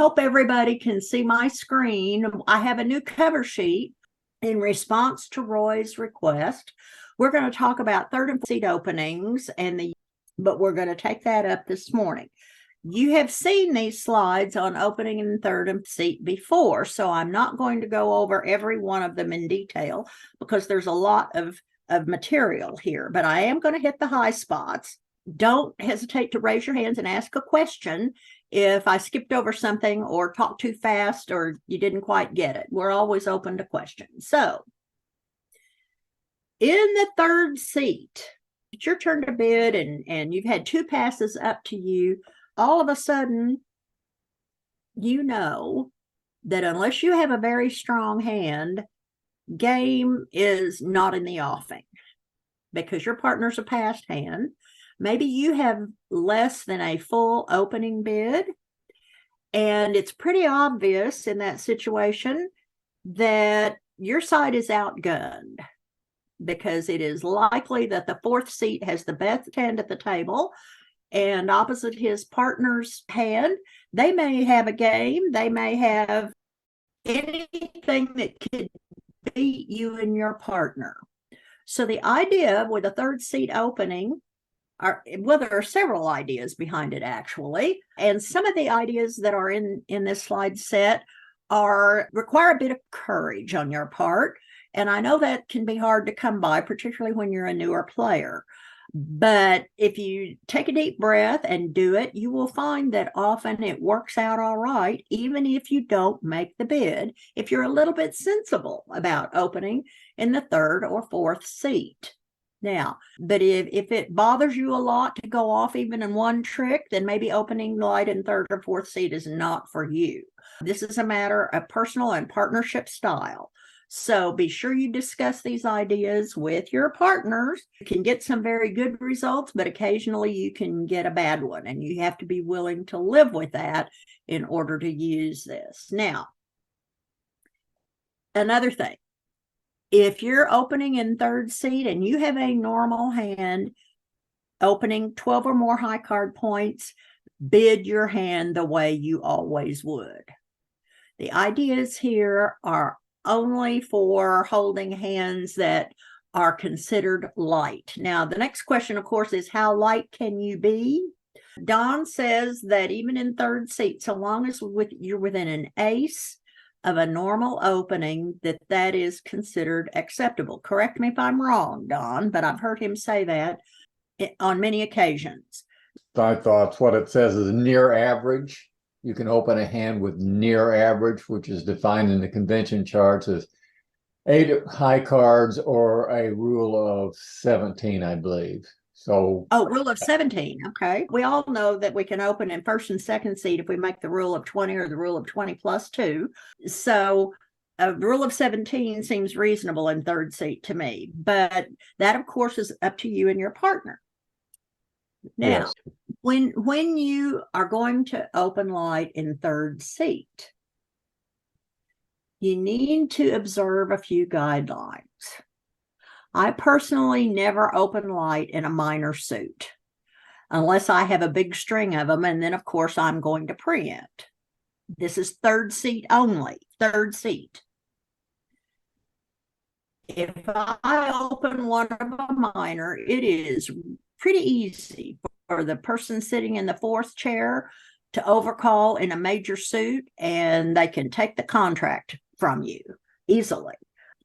hope everybody can see my screen. I have a new cover sheet in response to Roy's request. We're going to talk about third and seat openings, but we're going to take that up this morning. You have seen these slides on opening and third and seat before, so I'm not going to go over every one of them in detail because there's a lot of material here, but I am going to hit the high spots. Don't hesitate to raise your hands and ask a question if I skipped over something or talked too fast or you didn't quite get it. We're always open to questions. So, in the third seat, it's your turn to bid and you've had two passes up to you. All of a sudden, you know that unless you have a very strong hand, game is not in the offing because your partner's a passed hand. Maybe you have less than a full opening bid, and it's pretty obvious in that situation that your side is outgunned because it is likely that the fourth seat has the best hand at the table, and opposite his partner's hand, they may have a game, they may have anything that could beat you and your partner. So the idea with a third seat opening there are several ideas behind it, actually. And some of the ideas that are in this slide set require a bit of courage on your part. And I know that can be hard to come by, particularly when you're a newer player. But if you take a deep breath and do it, you will find that often it works out all right, even if you don't make the bid, if you're a little bit sensible about opening in the third or fourth seat. Now, but if it bothers you a lot to go off even in one trick, then maybe opening light in third or fourth seat is not for you. This is a matter of personal and partnership style. So be sure you discuss these ideas with your partners. You can get some very good results, but occasionally you can get a bad one, and you have to be willing to live with that in order to use this. Now, another thing, if you're opening in third seat and you have a normal hand opening 12 or more high card points, bid your hand the way you always would. The ideas here are only for holding hands that are considered light. Now, the next question, of course, is how light can you be? Don says that even in third seat, so long as you're within an ace of a normal opening, that is considered acceptable. Correct me if I'm wrong, Don, but I've heard him say that on many occasions. I thought what it says is near average. You can open a hand with near average, which is defined in the convention charts as 8 high cards or a rule of 17, I believe. So, rule of 17. Okay. We all know that we can open in first and second seat if we make the rule of 20 or the rule of 20 plus 2. So a rule of 17 seems reasonable in third seat to me, but that, of course, is up to you and your partner. Now, yes. When you are going to open light in third seat, you need to observe a few guidelines. I personally never open light in a minor suit unless I have a big string of them, and then, of course, I'm going to preempt. This is third seat only, third seat. If I open one of a minor, it is pretty easy for the person sitting in the fourth chair to overcall in a major suit, and they can take the contract from you easily.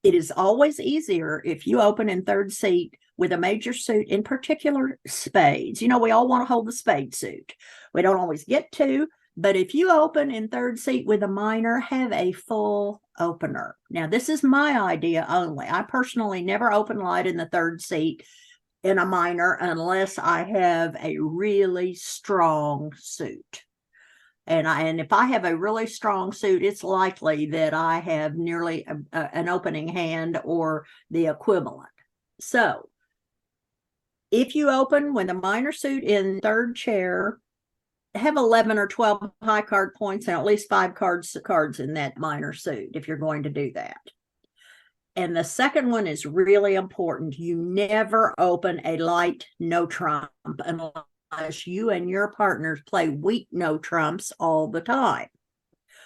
It is always easier if you open in third seat with a major suit, in particular spades. You know, we all want to hold the spade suit. We don't always get to, but if you open in third seat with a minor, have a full opener. Now, this is my idea only. I personally never open light in the third seat in a minor unless I have a really strong suit. And if I have a really strong suit, it's likely that I have nearly an opening hand or the equivalent. So if you open with a minor suit in third chair, have 11 or 12 high card points and at least 5 cards in that minor suit if you're going to do that. And the second one is really important. You never open a light no trump unless you and your partners play weak no trumps all the time.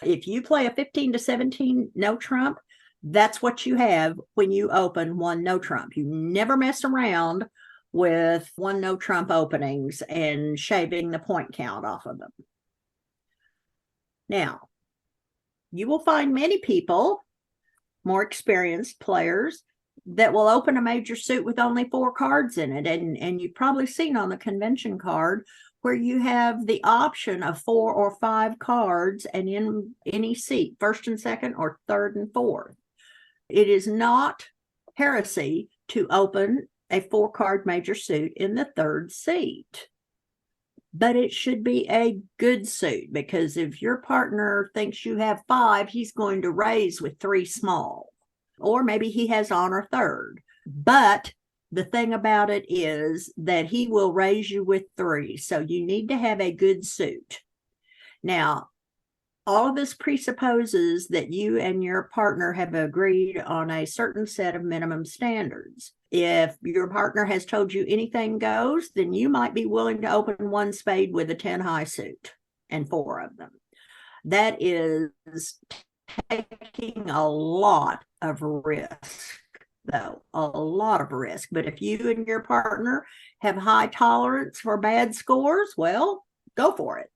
If you play a 15 to 17 no trump, that's what you have when you open one no trump. You never mess around with one no trump openings and shaving the point count off of them. Now, you will find many people, more experienced players, that will open a major suit with only 4 cards in it. And you've probably seen on the convention card where you have the option of 4 or 5 cards and in any seat, first and second or third and fourth. It is not heresy to open a 4-card major suit in the third seat. But it should be a good suit, because if your partner thinks you have 5, he's going to raise with 3 small. Or maybe he has honor third. But the thing about it is that he will raise you with 3. So you need to have a good suit. Now, all of this presupposes that you and your partner have agreed on a certain set of minimum standards. If your partner has told you anything goes, then you might be willing to open 1 spade with a 10 high suit and 4 of them. That is taking a lot of risk, though, a lot of risk. But if you and your partner have high tolerance for bad scores, well, go for it.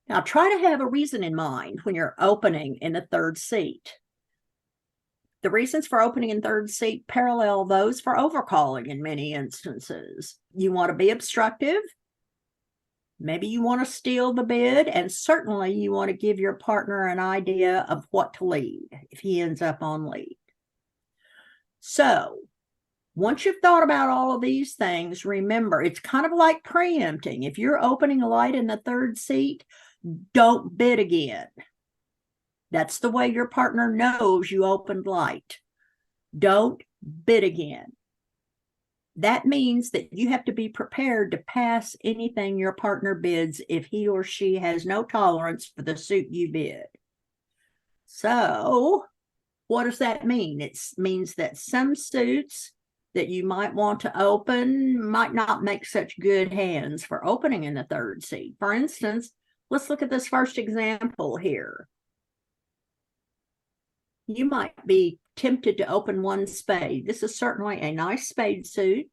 Now, try to have a reason in mind when you're opening in the third seat. The reasons for opening in third seat parallel those for overcalling in many instances. You want to be obstructive. Maybe you want to steal the bid, and certainly you want to give your partner an idea of what to lead if he ends up on lead. So, once you've thought about all of these things, remember, it's kind of like preempting. If you're opening light in the third seat, don't bid again. That's the way your partner knows you opened light. Don't bid again. That means that you have to be prepared to pass anything your partner bids if he or she has no tolerance for the suit you bid. So, what does that mean? It means that some suits that you might want to open might not make such good hands for opening in the third seat. For instance, let's look at this first example here. You might be tempted to open 1 spade. This is certainly a nice spade suit.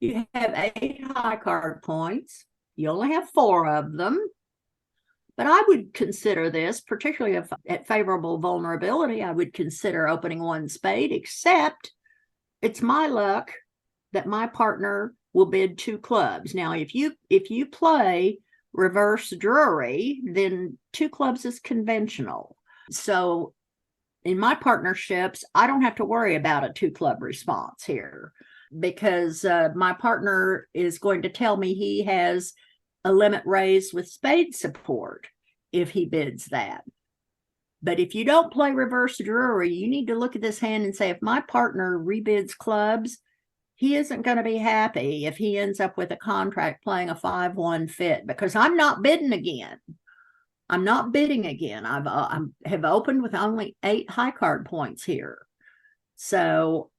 You have 8 high card points. You only have 4 of them. But I would consider this, particularly if at favorable vulnerability, I would consider opening 1 spade, except it's my luck that my partner will bid 2 clubs. Now, if you play reverse Drury, then 2 clubs is conventional. So in my partnerships, I don't have to worry about a 2-club response here, because my partner is going to tell me he has a limit raised with spade support if he bids that. But if you don't play reverse Drury, you need to look at this hand and say, if my partner rebids clubs, he isn't going to be happy if he ends up with a contract playing a 5-1 fit, because I'm not bidding again. I'm not bidding again. I have opened with only 8 high card points here. So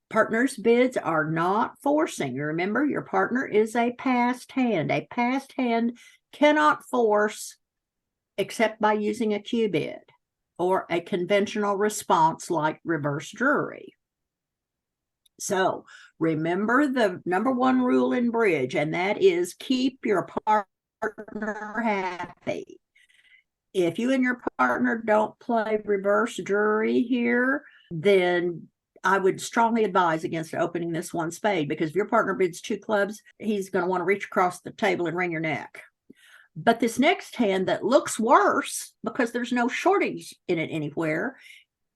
partners' bids are not forcing. Remember, your partner is a passed hand. A passed hand cannot force except by using a Q bid or a conventional response like reverse Drury. So remember the number 1 rule in bridge, and that is keep your partner happy. If you and your partner don't play reverse Drury here, then I would strongly advise against opening this 1 spade, because if your partner bids 2 clubs, he's going to want to reach across the table and wring your neck. But this next hand that looks worse, because there's no shortage in it anywhere,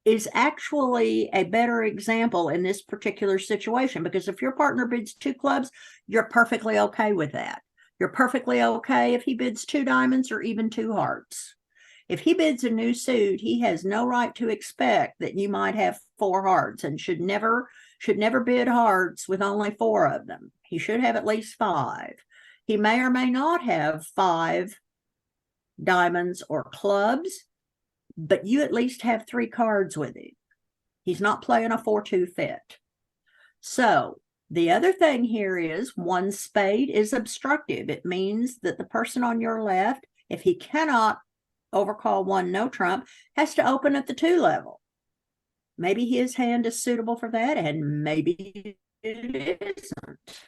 is actually a better example in this particular situation, because if your partner bids 2 clubs, you're perfectly okay with that. You're perfectly okay if he bids 2 diamonds or even 2 hearts. If he bids a new suit, he has no right to expect that you might have 4 hearts, and should never bid hearts with only 4 of them. He should have at least 5. He may or may not have 5 diamonds or clubs, but you at least have 3 cards with him. He's not playing a 4-2 fit. So the other thing here is 1 spade is obstructive. It means that the person on your left, if he cannot overcall one, no trump, has to open at the 2 level. Maybe his hand is suitable for that, and maybe it isn't.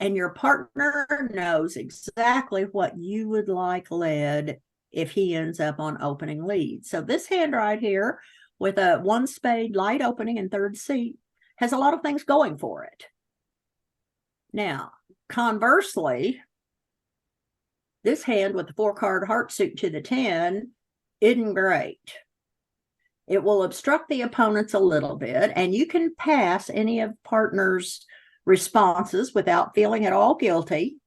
And your partner knows exactly what you would like led if he ends up on opening lead. So this hand right here with a 1 spade light opening in 3rd seat has a lot of things going for it. Now, conversely, this hand with the 4-card heart suit to the 10 isn't great. It will obstruct the opponents a little bit, and you can pass any of partner's responses without feeling at all guilty.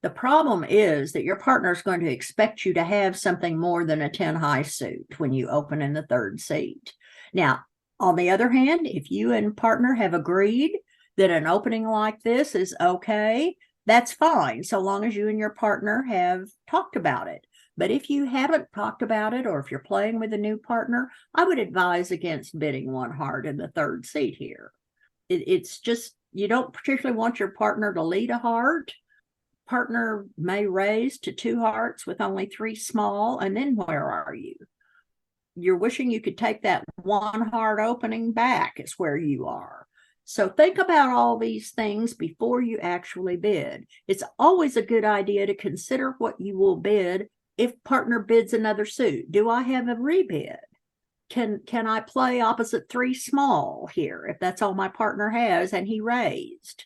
The problem is that your partner is going to expect you to have something more than a 10 high suit when you open in the 3rd seat. Now, on the other hand, if you and partner have agreed that an opening like this is okay, that's fine, so long as you and your partner have talked about it. But if you haven't talked about it, or if you're playing with a new partner, I would advise against bidding 1 heart in the 3rd seat here. It's just, you don't particularly want your partner to lead a heart. Partner may raise to 2 hearts with only 3 small, and then where are you? You're wishing you could take that 1 heart opening back is where you are. So think about all these things before you actually bid. It's always a good idea to consider what you will bid if partner bids another suit. Do I have a rebid? Can I play opposite 3 small here if that's all my partner has and he raised?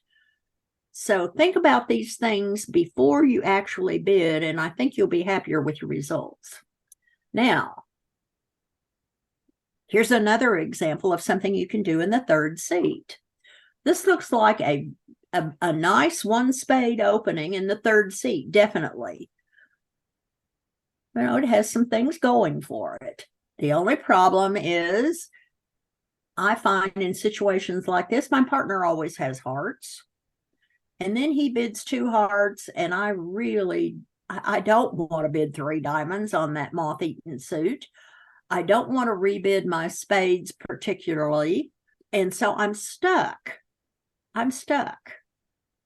So think about these things before you actually bid, and I think you'll be happier with your results. Now, here's another example of something you can do in the 3rd seat. This looks like a nice 1 spade opening in the 3rd seat, definitely. You know, it has some things going for it. The only problem is, I find in situations like this, my partner always has hearts. And then he bids 2 hearts, and I don't want to bid 3 diamonds on that moth-eaten suit. I don't want to rebid my spades particularly. And so I'm stuck.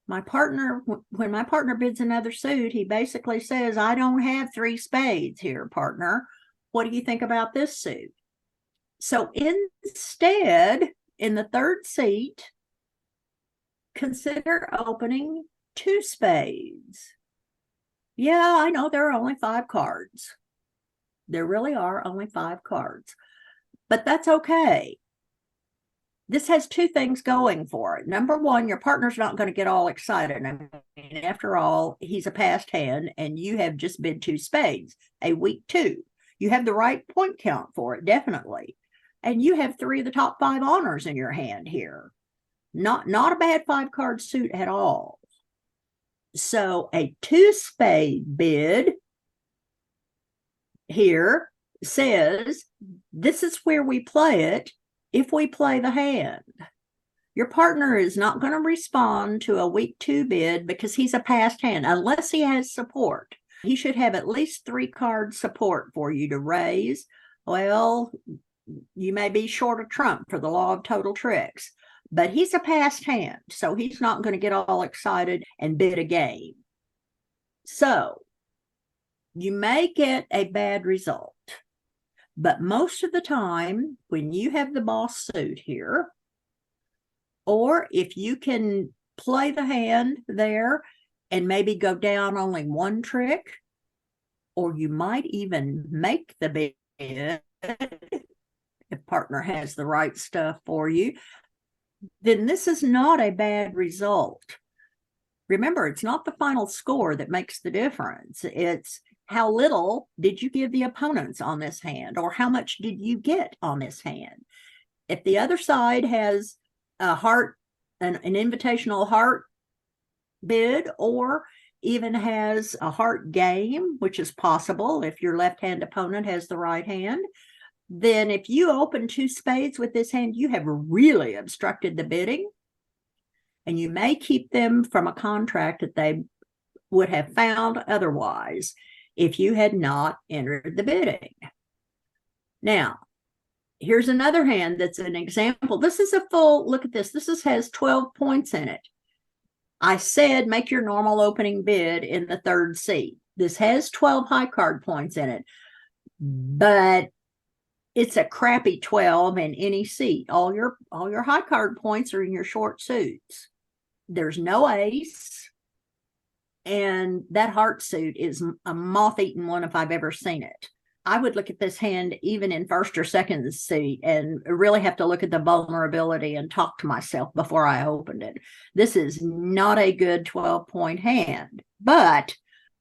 My partner, when my partner bids another suit, he basically says, I don't have 3 spades here, partner. What do you think about this suit? So instead, in the 3rd seat, consider opening 2 spades. Yeah, I know there are only 5 cards. There really are only 5 cards, but that's okay. This has 2 things going for it. Number one, your partner's not going to get all excited. I mean, after all, he's a passed hand, and you have just bid 2 spades, a weak 2. You have the right point count for it, definitely. And you have 3 of the top 5 honors in your hand here. Not a bad 5-card suit at all. So a 2 spade bid here says, this is where we play it if we play the hand. Your partner is not going to respond to a weak 2 bid because he's a passed hand, unless he has support. He should have at least 3-card support for you to raise. Well, you may be short a trump for the law of total tricks, but he's a passed hand, so he's not going to get all excited and bid a game. So you may get a bad result, but most of the time when you have the boss suit here, or if you can play the hand there and maybe go down only 1 trick, or you might even make the bid if partner has the right stuff for you, then this is not a bad result. Remember, it's not the final score that makes the difference. It's how little did you give the opponents on this hand, or how much did you get on this hand? If the other side has a heart, an invitational heart bid, or even has a heart game, which is possible if your left-hand opponent has the right hand, then if you open 2 spades with this hand, you have really obstructed the bidding, and you may keep them from a contract that they would have found otherwise if you had not entered the bidding. Now, here's another hand that's an example. This is a full, look at this. This has 12 points in it. I said make your normal opening bid in the 3rd seat. This has 12 high card points in it, but it's a crappy 12 in any seat. All your high card points are in your short suits. There's no ace, and that heart suit is a moth-eaten one if I've ever seen it. I would look at this hand even in first or second seat and really have to look at the vulnerability and talk to myself before I opened it. This is not a good 12-point hand, but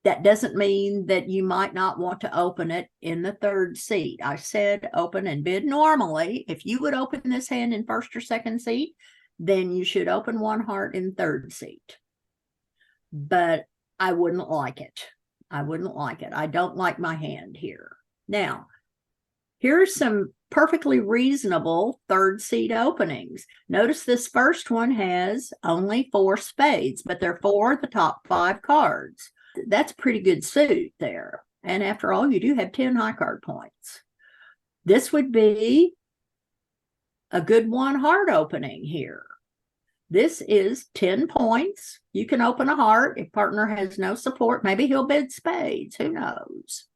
that doesn't mean that you might not want to open it in the third seat. I said open and bid normally. If you would open this hand in first or second seat, then you should open one heart in third seat. But I wouldn't like it. I wouldn't like it. I don't like my hand here. Now, here's some perfectly reasonable third seat openings. Notice this first one has only 4 spades, but they're 4 of the top 5 cards. That's a pretty good suit there. And after all, you do have 10 high card points. This would be a good 1 heart opening here. This is 10 points. You can open a heart. If partner has no support, maybe he'll bid spades. Who knows?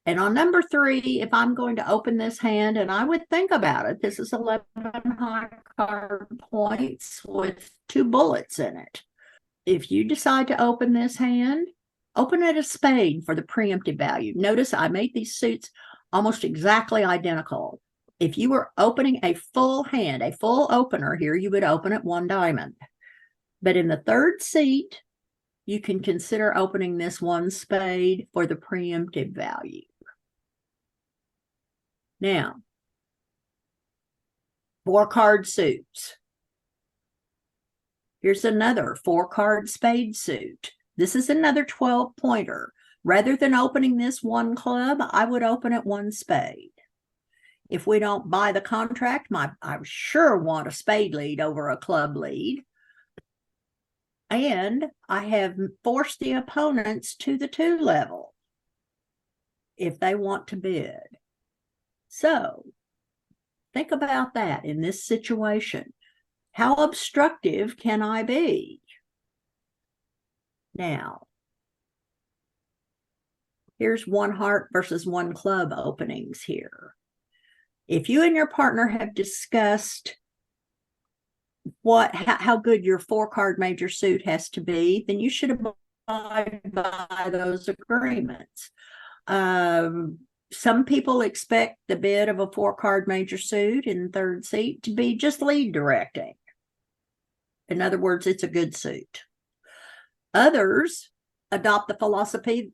And on number 3, if I'm going to open this hand, and I would think about it, this is 11 high card points with 2 bullets in it. If you decide to open this hand, open it a spade for the preemptive value. Notice I made these suits almost exactly identical. If you were opening a full hand, a full opener here, you would open it 1 diamond. But in the third seat, you can consider opening this 1 spade for the preemptive value. Now, 4 card suits. Here's another 4 card spade suit. This is another 12-pointer. Rather than opening this 1 club, I would open it 1 spade. If we don't buy the contract, I sure want a spade lead over a club lead. And I have forced the opponents to the 2 level if they want to bid. So think about that in this situation. How obstructive can I be? Now, here's 1 heart versus 1 club openings here. If you and your partner have discussed how good your 4 card major suit has to be, then you should abide by those agreements. Some people expect the bid of a 4 card major suit in third seat to be just lead directing. In other words, it's a good suit. Others adopt the philosophy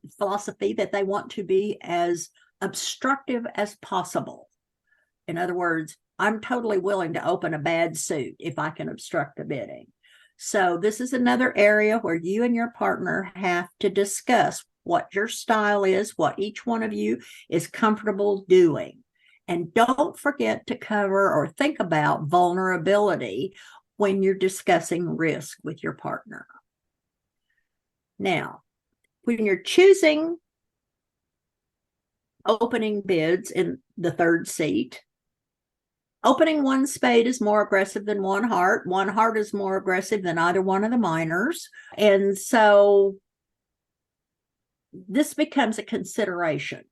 that they want to be as obstructive as possible. In other words, I'm totally willing to open a bad suit if I can obstruct the bidding. So this is another area where you and your partner have to discuss what your style is, what each one of you is comfortable doing. And don't forget to cover or think about vulnerability when you're discussing risk with your partner. Now, when you're choosing opening bids in the third seat, opening 1 spade is more aggressive than 1 heart. 1 heart is more aggressive than either one of the minors. And so this becomes a consideration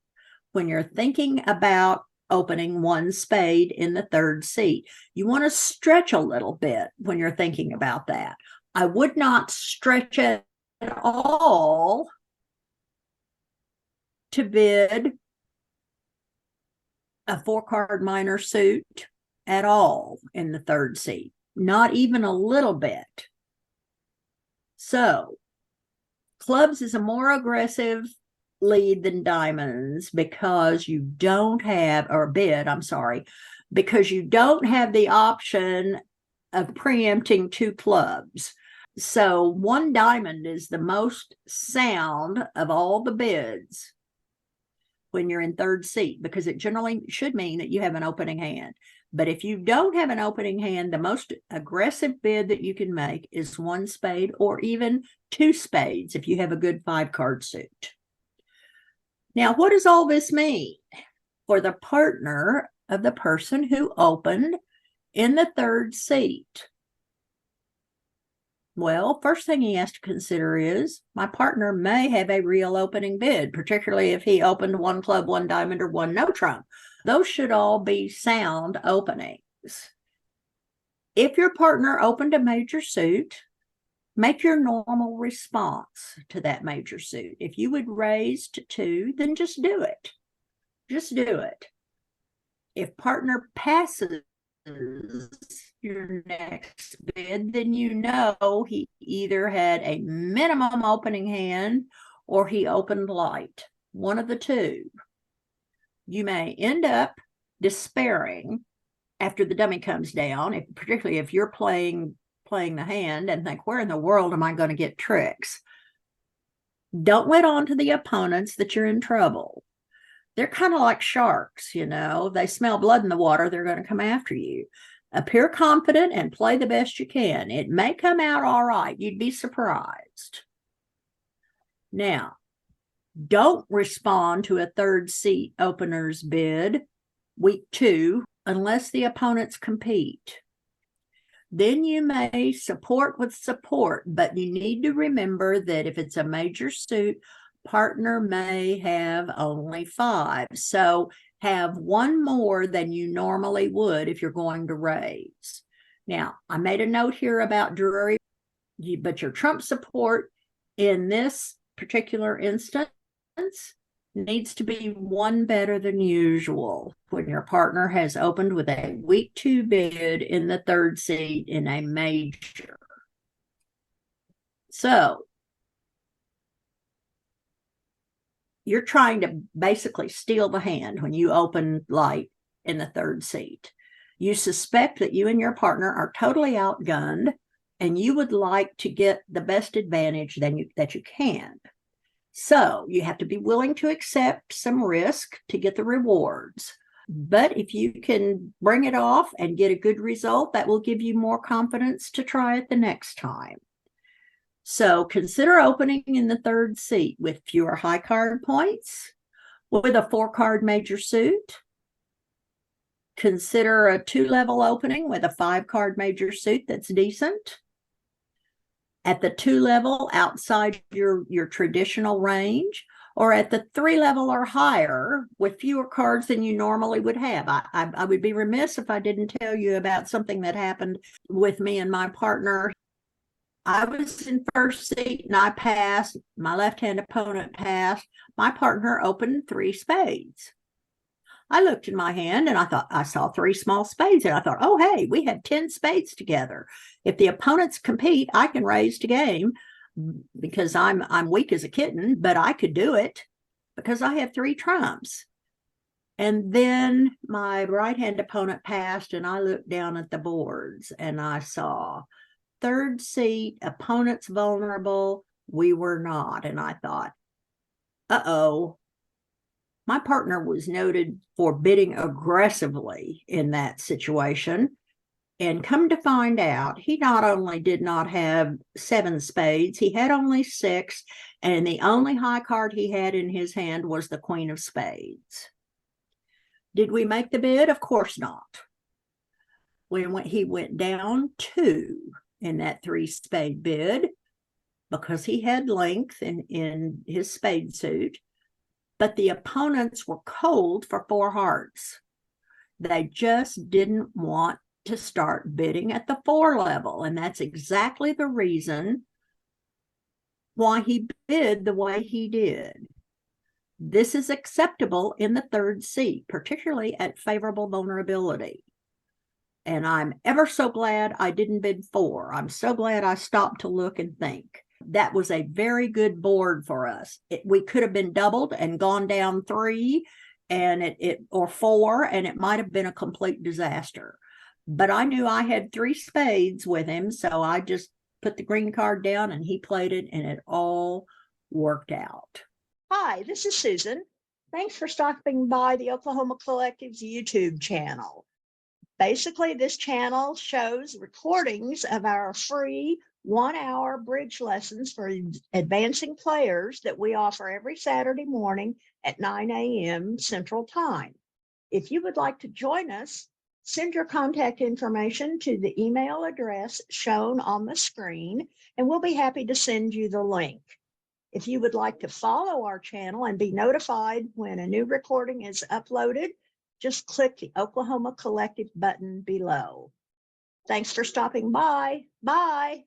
when you're thinking about opening 1 spade in the third seat. You want to stretch a little bit when you're thinking about that. I would not stretch at all to bid a 4 card minor suit at all in the third seat, not even a little bit. So clubs is a more aggressive lead than diamonds because you don't have, or bid, I'm sorry, because you don't have the option of preempting 2 clubs. So 1 diamond is the most sound of all the bids when you're in third seat, because it generally should mean that you have an opening hand. But if you don't have an opening hand, the most aggressive bid that you can make is 1 spade or even 2 spades if you have a good 5 card suit. Now, what does all this mean for the partner of the person who opened in the third seat? Well, first thing he has to consider is my partner may have a real opening bid, particularly if he opened one club, one diamond, or one no trump. Those should all be sound openings. If your partner opened a major suit, make your normal response to that major suit. If you would raise to 2, then just do it. Just do it. If partner passes your next bid, then you know he either had a minimum opening hand or he opened light. One of the two. You may end up despairing after the dummy comes down, particularly if you're playing the hand and think, where in the world am I going to get tricks? Don't let on to the opponents that you're in trouble. They're kind of like sharks, you know. They smell blood in the water, they're going to come after you. Appear confident and play the best you can. It may come out all right. You'd be surprised. Now, don't respond to a third seat opener's bid week 2 unless the opponents compete. Then you may support with support, but you need to remember that if it's a major suit, partner may have only 5. So have one more than you normally would if you're going to raise. Now, I made a note here about Drury, but your trump support in this particular instance needs to be one better than usual when your partner has opened with a week 2 bid in the third seat in a major. So you're trying to basically steal the hand when you open light in the third seat. You suspect that you and your partner are totally outgunned, and you would like to get the best advantage that you can. So you have to be willing to accept some risk to get the rewards. But if you can bring it off and get a good result, that will give you more confidence to try it the next time. So consider opening in the third seat with fewer high card points, with a 4-card major suit. Consider a 2-level opening with a 5-card major suit that's decent. At the 2 level outside your traditional range, or at the 3 level or higher with fewer cards than you normally would have. I would be remiss if I didn't tell you about something that happened with me and my partner. I was in first seat and I passed. My left-hand opponent passed. My partner opened 3 spades. I looked in my hand and I thought I saw 3 small spades, and I thought, oh, hey, we have 10 spades together. If the opponents compete, I can raise to game because I'm weak as a kitten, but I could do it because I have 3 trumps. And then my right-hand opponent passed, and I looked down at the boards and I saw third seat, opponents vulnerable, we were not. And I thought, uh-oh. My partner was noted for bidding aggressively in that situation. And come to find out, he not only did not have 7 spades, he had only 6. And the only high card he had in his hand was the queen of spades. Did we make the bid? Of course not. He went down 2 in that 3-spade bid because he had length in his spade suit. But the opponents were cold for 4 hearts. They just didn't want to start bidding at the 4 level. And that's exactly the reason why he bid the way he did. This is acceptable in the third seat, particularly at favorable vulnerability. And I'm ever so glad I didn't bid 4. I'm so glad I stopped to look and think. That was a very good board for us. We could have been doubled and gone down 3 and or 4, and it might have been a complete disaster. But I knew I had 3 spades with him, so I just put the green card down and he played it, and it all worked out. Hi, this is Susan. Thanks for stopping by the Oklahoma Collective's YouTube channel. Basically, this channel shows recordings of our free 1-hour bridge lessons for advancing players that we offer every Saturday morning at 9 a.m. Central Time. If you would like to join us, send your contact information to the email address shown on the screen, and we'll be happy to send you the link. If you would like to follow our channel and be notified when a new recording is uploaded, just click the Oklahoma Collective button below. Thanks for stopping by. Bye.